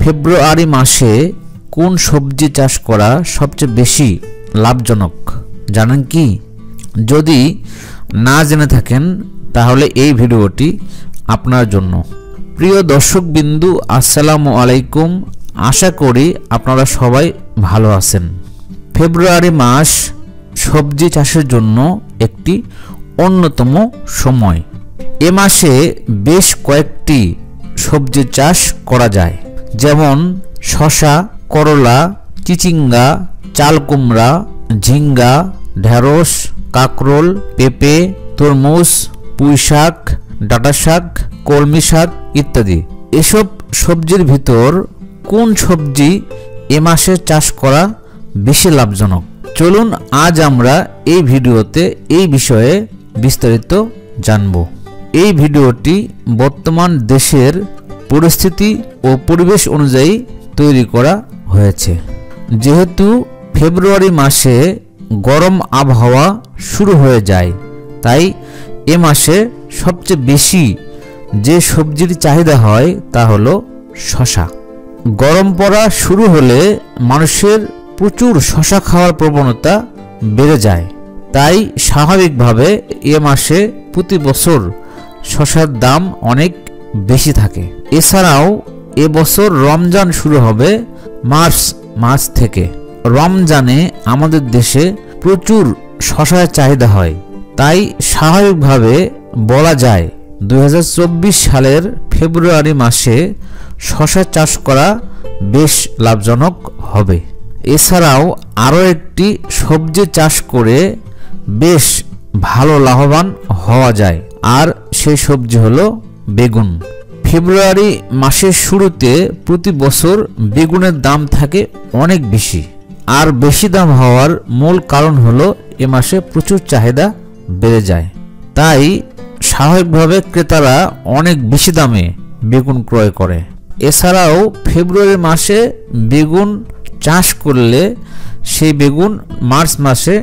ফেব্রুয়ারি মাসে কোন সবজি চাষ করা সবচেয়ে বেশি লাভজনক জানেন কি? যদি না জেনে থাকেন তাহলে এই ভিডিওটি আপনার জন্য। প্রিয় দর্শকবিন্দু, আসসালামু আলাইকুম। আশা করি আপনারা সবাই ভালো আছেন। ফেব্রুয়ারি মাস সবজি চাষের জন্য একটি অন্যতম সময়। এ মাসে বেশ কয়েকটি সবজি চাষ করা যায়, যেমন শসা, করলা, চিচিঙ্গা, চাল কুমড়া, ঝিঙ্গা, ঢেঁড়স, কাঁকরোল, পেঁপে, তরমুজ, পুঁই শাক, ডাঁটা শাক, কলমি শাক ইত্যাদি। এসব সবজির ভিতর কোন সবজি এ মাসে চাষ করা বেশি লাভজনক? চলুন আজ আমরা এই ভিডিওতে এই বিষয়ে বিস্তারিত জানব। এই ভিডিওটি বর্তমান দেশের পরিস্থিতি ও পরিবেশ অনুযায়ী তৈরি করা হয়েছে। যেহেতু ফেব্রুয়ারি মাসে গরম আবহাওয়া শুরু হয়ে যায়, তাই এ মাসে সবচেয়ে বেশি যে সবজির চাহিদা হয় তা হলো শসা। গরম পড়া শুরু হলে মানুষের প্রচুর শসা খাওয়ার প্রবণতা বেড়ে যায়, তাই স্বাভাবিকভাবে এ মাসে প্রতি বছর শসার দাম অনেক বেশি থাকে। এছাড়াও এবছর রমজান শুরু হবে মার্চ মাস থেকে। রমজানে আমাদের দেশে প্রচুর শসার চাহিদা হয়, তাই স্বাভাবিকভাবে বলা যায় 2024 সালের ফেব্রুয়ারি মাসে শসা চাষ করা বেশ লাভজনক হবে। এছাড়াও আরও একটি সবজি চাষ করে বেশ ভালো লাভবান হওয়া যায়, আর সেই সবজি হলো বেগুন। ফেব্রুয়ারি মাসের শুরুতে প্রতি বছর বেগুনের দাম থাকে অনেক বেশি, আর বেশি দাম হওয়ার মূল কারণ হলো এ মাসে প্রচুর চাহিদা বেড়ে যায়, তাই স্বাভাবিকভাবে ক্রেতারা অনেক বেশি দামে বেগুন ক্রয় করে। এছাড়াও ফেব্রুয়ারি মাসে বেগুন চাষ করলে সেই বেগুন মার্চ মাসে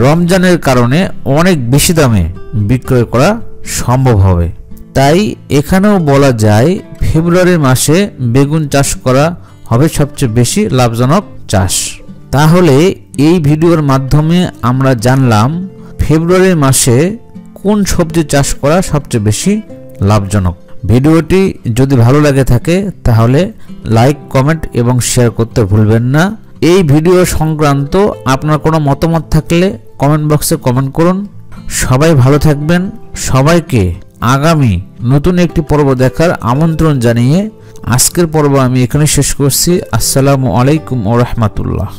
রমজানের কারণে অনেক বেশি দামে বিক্রয় করা সম্ভব হবে। তাই এখানেও বলা যায় ফেব্রুয়ারি মাসে বেগুন চাষ করা হবে সবচেয়ে বেশি লাভজনক চাষ। তাহলে এই ভিডিওর মাধ্যমে আমরা জানলাম ফেব্রুয়ারি মাসে কোন সবজি চাষ করা সবচেয়ে বেশি লাভজনক। ভিডিওটি যদি ভালো লাগে থাকে তাহলে লাইক, কমেন্ট এবং শেয়ার করতে ভুলবেন না। এই ভিডিও সংক্রান্ত আপনার কোনো মতামত থাকলে কমেন্ট বক্সে কমেন্ট করুন। সবাই ভালো থাকবেন। সবাইকে আগামী নতুন একটি পর্ব দেখার আমন্ত্রণ জানিয়ে আজকের পর্ব আমি এখানে শেষ করছি। আসসালামু আলাইকুম ওয়া রাহমাতুল্লাহ।